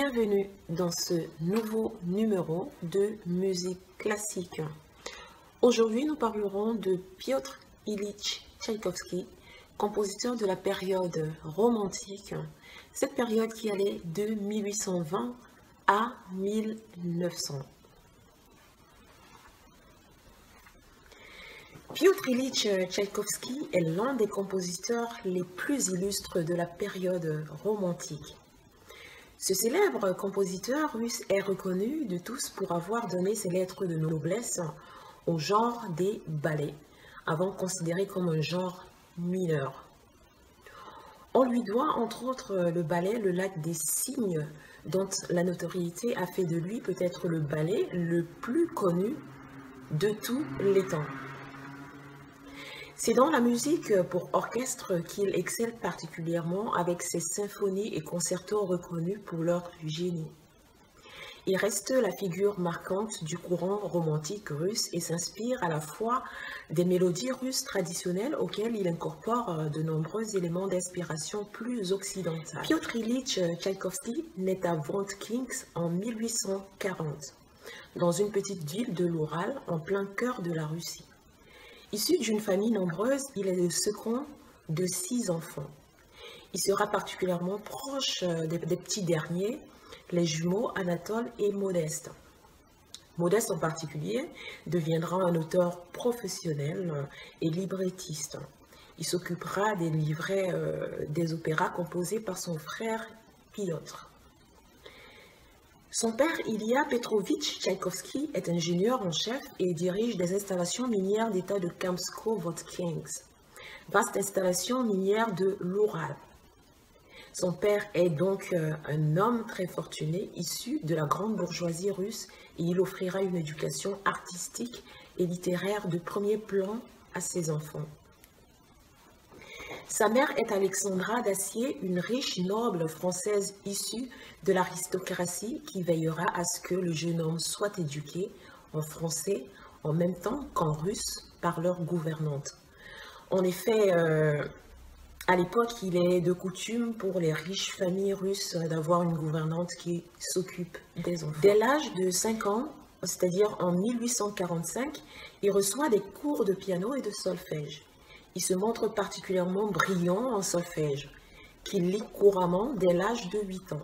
Bienvenue dans ce nouveau numéro de musique classique. Aujourd'hui, nous parlerons de Piotr Ilyich Tchaïkovski, compositeur de la période romantique, cette période qui allait de 1820 à 1900. Piotr Ilyich Tchaïkovski est l'un des compositeurs les plus illustres de la période romantique. Ce célèbre compositeur russe est reconnu de tous pour avoir donné ses lettres de noblesse au genre des ballets, avant considéré comme un genre mineur. On lui doit entre autres le ballet Le Lac des Cygnes, dont la notoriété a fait de lui peut-être le ballet le plus connu de tous les temps. C'est dans la musique pour orchestre qu'il excelle particulièrement avec ses symphonies et concertos reconnus pour leur génie. Il reste la figure marquante du courant romantique russe et s'inspire à la fois des mélodies russes traditionnelles auxquelles il incorpore de nombreux éléments d'inspiration plus occidentale. Piotr Ilyich Tchaïkovski naît à Vorontskhink en 1840, dans une petite ville de l'Oural en plein cœur de la Russie. Issu d'une famille nombreuse, il est le second de 6 enfants. Il sera particulièrement proche des petits derniers, les jumeaux Anatole et Modeste. Modeste en particulier deviendra un auteur professionnel et librettiste. Il s'occupera des livrets des opéras composés par son frère Piotr. Son père, Ilya Petrovitch Tchaïkovski, est ingénieur en chef et dirige des installations minières d'État de Kamsko-Votkhinsk, vaste installation minière de l'Oural. Son père est donc un homme très fortuné, issu de la grande bourgeoisie russe, et il offrira une éducation artistique et littéraire de premier plan à ses enfants. Sa mère est Alexandra Dacier, une riche noble française issue de l'aristocratie qui veillera à ce que le jeune homme soit éduqué en français en même temps qu'en russe par leur gouvernante. En effet, à l'époque, il est de coutume pour les riches familles russes d'avoir une gouvernante qui s'occupe des enfants. Dès l'âge de 5 ans, c'est-à-dire en 1845, il reçoit des cours de piano et de solfège. Il se montre particulièrement brillant en solfège, qu'il lit couramment dès l'âge de 8 ans.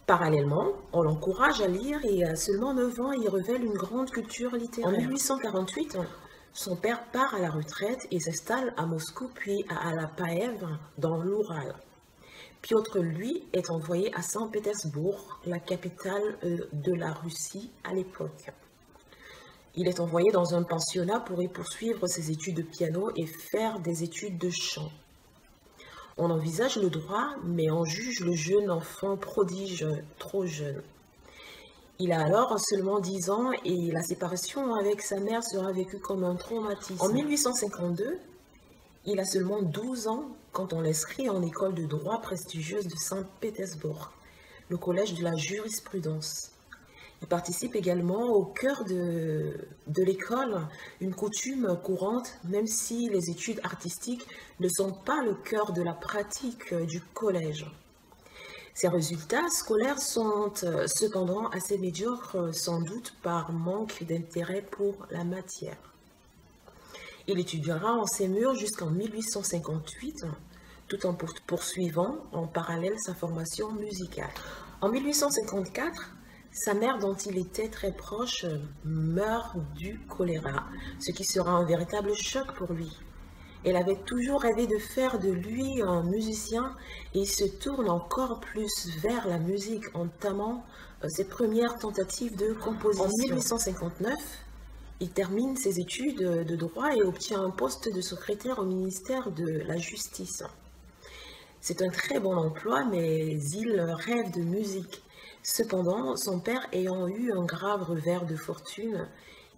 Parallèlement, on l'encourage à lire et à seulement 9 ans, il révèle une grande culture littéraire. En 1848, son père part à la retraite et s'installe à Moscou puis à Alapaev dans l'Oural. Piotr, lui, est envoyé à Saint-Pétersbourg, la capitale de la Russie à l'époque. Il est envoyé dans un pensionnat pour y poursuivre ses études de piano et faire des études de chant. On envisage le droit, mais on juge le jeune enfant prodige trop jeune. Il a alors seulement 10 ans et la séparation avec sa mère sera vécue comme un traumatisme. En 1852, il a seulement 12 ans quand on l'inscrit en école de droit prestigieuse de Saint-Pétersbourg, le collège de la jurisprudence. Il participe également au cœur de l'école, une coutume courante, même si les études artistiques ne sont pas le cœur de la pratique du collège. Ses résultats scolaires sont cependant assez médiocres, sans doute par manque d'intérêt pour la matière. Il étudiera en ces murs jusqu'en 1858, tout en poursuivant en parallèle sa formation musicale. En 1854, sa mère, dont il était très proche, meurt du choléra, ce qui sera un véritable choc pour lui. Elle avait toujours rêvé de faire de lui un musicien et il se tourne encore plus vers la musique, entamant ses premières tentatives de composition. En 1859, il termine ses études de droit et obtient un poste de secrétaire au ministère de la Justice. C'est un très bon emploi, mais il rêve de musique. Cependant, son père ayant eu un grave revers de fortune,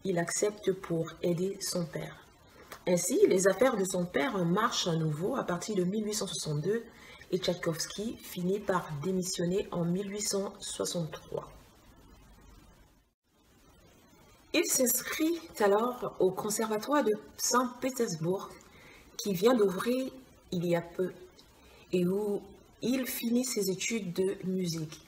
il accepte pour aider son père. Ainsi, les affaires de son père marchent à nouveau à partir de 1862 et Tchaïkovski finit par démissionner en 1863. Il s'inscrit alors au conservatoire de Saint-Pétersbourg qui vient d'ouvrir il y a peu et où il finit ses études de musique.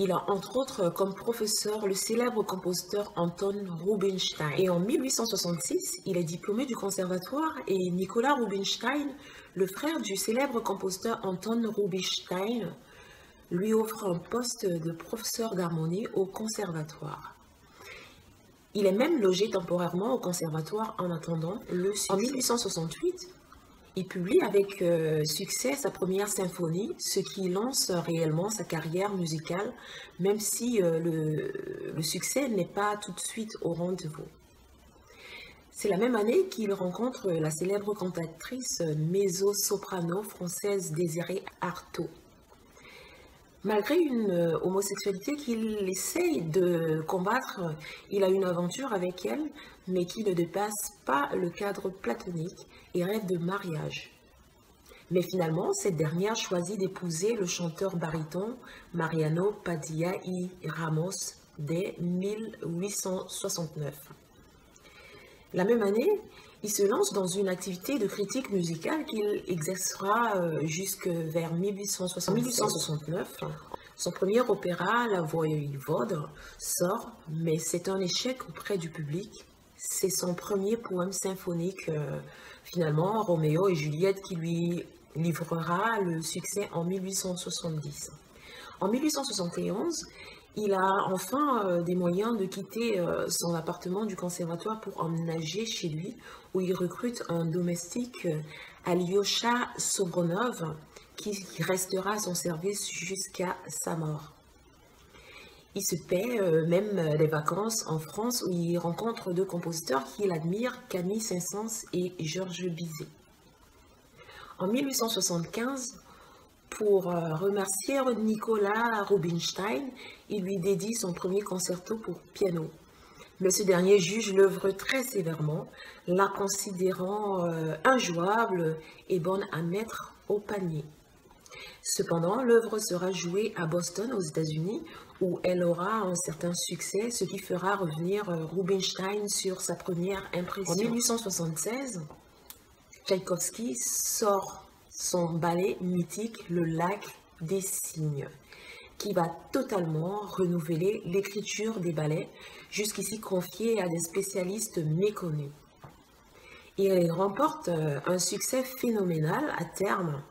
Il a entre autres comme professeur le célèbre compositeur Anton Rubinstein. Et en 1866, il est diplômé du conservatoire et Nicolas Rubinstein, le frère du célèbre compositeur Anton Rubinstein, lui offre un poste de professeur d'harmonie au conservatoire. Il est même logé temporairement au conservatoire en attendant le succès. En 1868, il publie avec succès sa première symphonie, ce qui lance réellement sa carrière musicale, même si le succès n'est pas tout de suite au rendez-vous. C'est la même année qu'il rencontre la célèbre cantatrice mezzo-soprano française Désirée Arthaud. Malgré une homosexualité qu'il essaye de combattre, il a une aventure avec elle, mais qui ne dépasse pas le cadre platonique et rêve de mariage. Mais finalement, cette dernière choisit d'épouser le chanteur baryton Mariano Padilla y Ramos dès 1869. La même année, il se lance dans une activité de critique musicale qu'il exercera jusque vers 1869. Son premier opéra, La Voivode, sort, mais c'est un échec auprès du public. C'est son premier poème symphonique, finalement, Roméo et Juliette, qui lui livrera le succès en 1870. En 1871, il a enfin des moyens de quitter son appartement du conservatoire pour emménager chez lui, où il recrute un domestique, Alyosha Sobronov, qui restera à son service jusqu'à sa mort. Il se paie même des vacances en France, où il rencontre deux compositeurs qu'il admire, Camille Saint-Saëns et Georges Bizet. En 1875, pour remercier Nicolas Rubinstein, il lui dédie son premier concerto pour piano. Mais ce dernier juge l'œuvre très sévèrement, la considérant injouable et bonne à mettre au panier. Cependant, l'œuvre sera jouée à Boston, aux États-Unis, où elle aura un certain succès, ce qui fera revenir Rubinstein sur sa première impression. En 1876, Tchaïkovski sort son ballet mythique Le Lac des Cygnes, qui va totalement renouveler l'écriture des ballets, jusqu'ici confiés à des spécialistes méconnus. Il remporte un succès phénoménal à terme,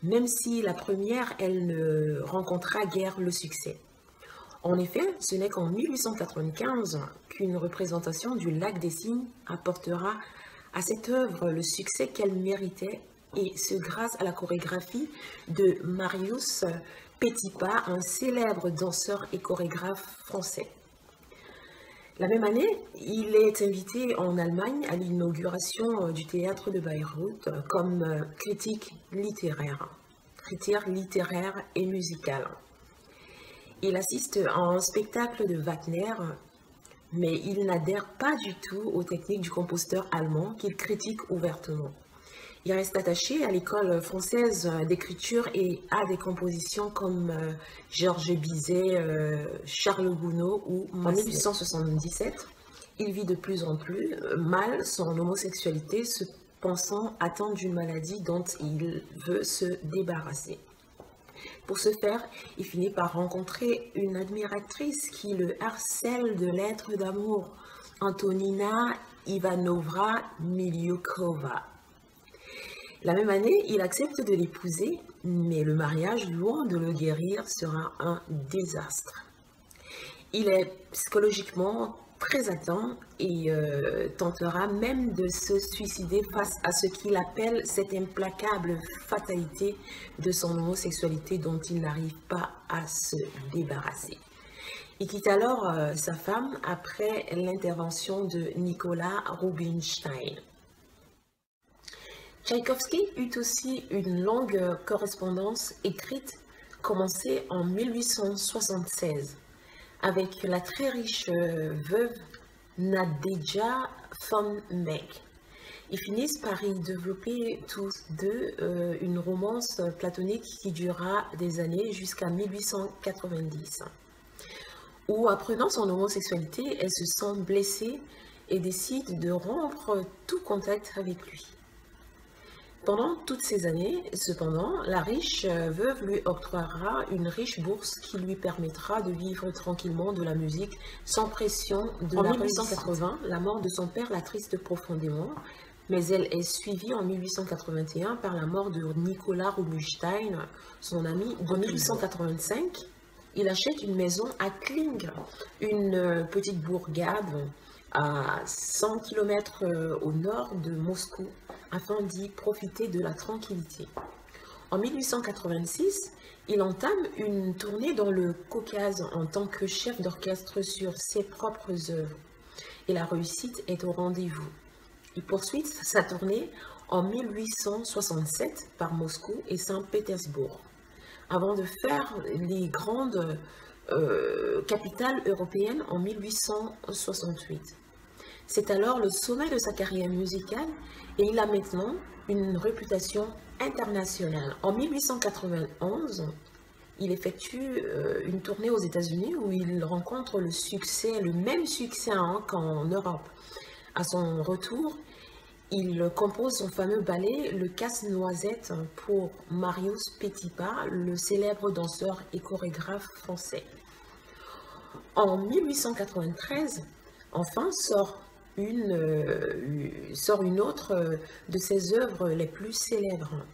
même si la première, elle ne rencontra guère le succès. En effet, ce n'est qu'en 1895 qu'une représentation du Lac des Cygnes apportera à cette œuvre le succès qu'elle méritait, et ce grâce à la chorégraphie de Marius Petipa, un célèbre danseur et chorégraphe français. La même année, il est invité en Allemagne à l'inauguration du théâtre de Bayreuth comme critique littéraire et musical. Il assiste à un spectacle de Wagner, mais il n'adhère pas du tout aux techniques du compositeur allemand qu'il critique ouvertement. Il reste attaché à l'école française d'écriture et à des compositions comme Georges Bizet, Charles Gounod ou Massenet. En 1877, il vit de plus en plus mal son homosexualité, se pensant atteint d'une maladie dont il veut se débarrasser. Pour ce faire, il finit par rencontrer une admiratrice qui le harcèle de lettres d'amour, Antonina Ivanovna Miliukova. La même année, il accepte de l'épouser, mais le mariage, loin de le guérir, sera un désastre. Il est psychologiquement très atteint et tentera même de se suicider face à ce qu'il appelle cette implacable fatalité de son homosexualité dont il n'arrive pas à se débarrasser. Il quitte alors sa femme après l'intervention de Nicolas Rubinstein. Tchaïkovski eut aussi une longue correspondance écrite commencée en 1876 avec la très riche veuve Nadejda von Meck. Ils finissent par y développer tous deux une romance platonique qui durera des années jusqu'à 1890, où, apprenant son homosexualité, elle se sent blessée et décide de rompre tout contact avec lui. Pendant toutes ces années, cependant, la riche veuve lui octroiera une riche bourse qui lui permettra de vivre tranquillement de la musique sans pression de la réussite. En 1880, la mort de son père l'attriste profondément, mais elle est suivie en 1881 par la mort de Nicolas Rubinstein, son ami. En 1885, il achète une maison à Kling, une petite bourgade à 100 km au nord de Moscou, afin d'y profiter de la tranquillité. En 1886, il entame une tournée dans le Caucase en tant que chef d'orchestre sur ses propres œuvres. Et la réussite est au rendez-vous. Il poursuit sa tournée en 1867 par Moscou et Saint-Pétersbourg, avant de faire les grandes capitales européennes en 1868. C'est alors le sommet de sa carrière musicale et il a maintenant une réputation internationale. En 1891, il effectue une tournée aux États-Unis où il rencontre le succès, le même succès qu'en Europe. À son retour, il compose son fameux ballet Le Casse-Noisette pour Marius Petipa, le célèbre danseur et chorégraphe français. En 1893, enfin, sort une autre de ses œuvres les plus célèbres,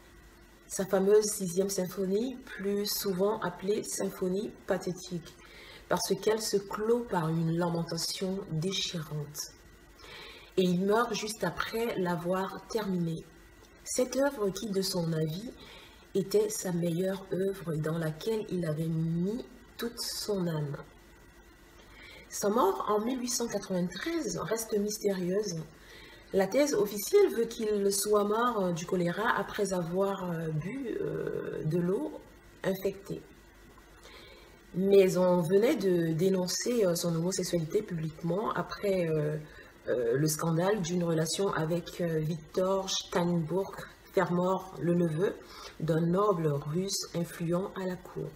sa fameuse 6e symphonie, plus souvent appelée symphonie pathétique, parce qu'elle se clôt par une lamentation déchirante. Et il meurt juste après l'avoir terminée. Cette œuvre qui, de son avis, était sa meilleure œuvre dans laquelle il avait mis toute son âme. Sa mort en 1893 reste mystérieuse. La thèse officielle veut qu'il soit mort du choléra après avoir bu de l'eau infectée. Mais on venait de dénoncer son homosexualité publiquement après le scandale d'une relation avec Victor Steinbourg, Fermor, le neveu d'un noble russe influent à la cour.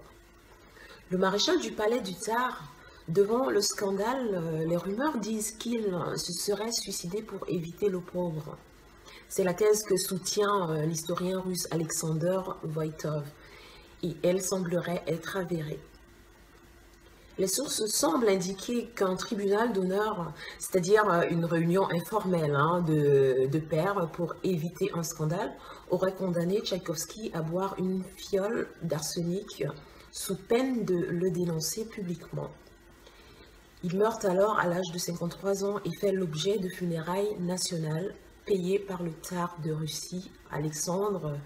Le maréchal du palais du Tsar, devant le scandale, les rumeurs disent qu'il se serait suicidé pour éviter l'opprobre. C'est la thèse que soutient l'historien russe Alexander Voitov, et elle semblerait être avérée. Les sources semblent indiquer qu'un tribunal d'honneur, c'est-à-dire une réunion informelle de pairs pour éviter un scandale, aurait condamné Tchaïkovski à boire une fiole d'arsenic sous peine de le dénoncer publiquement. Il meurt alors à l'âge de 53 ans et fait l'objet de funérailles nationales payées par le tsar de Russie, Alexandre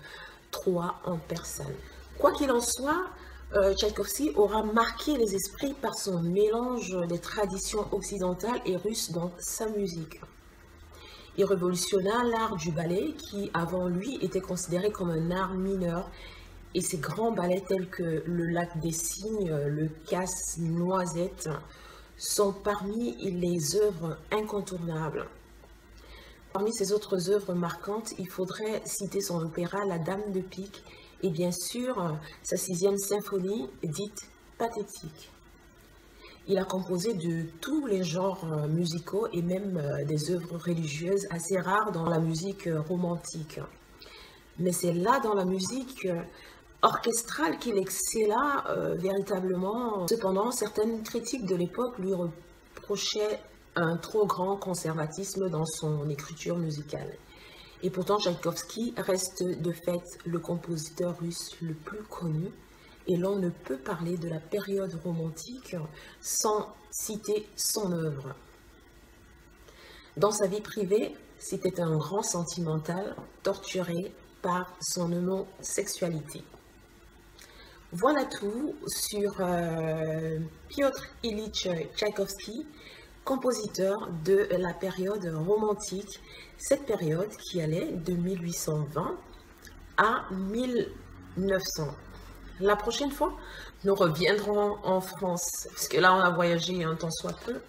III en personne. Quoi qu'il en soit, Tchaïkovski aura marqué les esprits par son mélange des traditions occidentales et russes dans sa musique. Il révolutionna l'art du ballet qui, avant lui, était considéré comme un art mineur, et ses grands ballets tels que Le Lac des Cygnes, Le Casse-Noisette sont parmi les œuvres incontournables. Parmi ses autres œuvres marquantes, il faudrait citer son opéra La Dame de Pique et bien sûr sa 6e symphonie dite pathétique. Il a composé de tous les genres musicaux et même des œuvres religieuses assez rares dans la musique romantique. Mais c'est là dans la musique orchestrale qu'il excella véritablement. Cependant, certaines critiques de l'époque lui reprochaient un trop grand conservatisme dans son écriture musicale. Et pourtant, Tchaïkovski reste de fait le compositeur russe le plus connu, et l'on ne peut parler de la période romantique sans citer son œuvre. Dans sa vie privée, c'était un grand sentimental torturé par son homosexualité. Voilà tout sur Piotr Ilyich Tchaïkovski, compositeur de la période romantique, cette période qui allait de 1820 à 1900. La prochaine fois, nous reviendrons en France, parce que là on a voyagé un tant soit peu.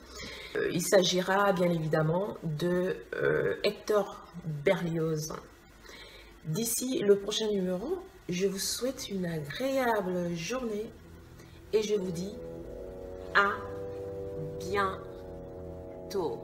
Il s'agira bien évidemment de Hector Berlioz. D'ici le prochain numéro, je vous souhaite une agréable journée et je vous dis à bientôt.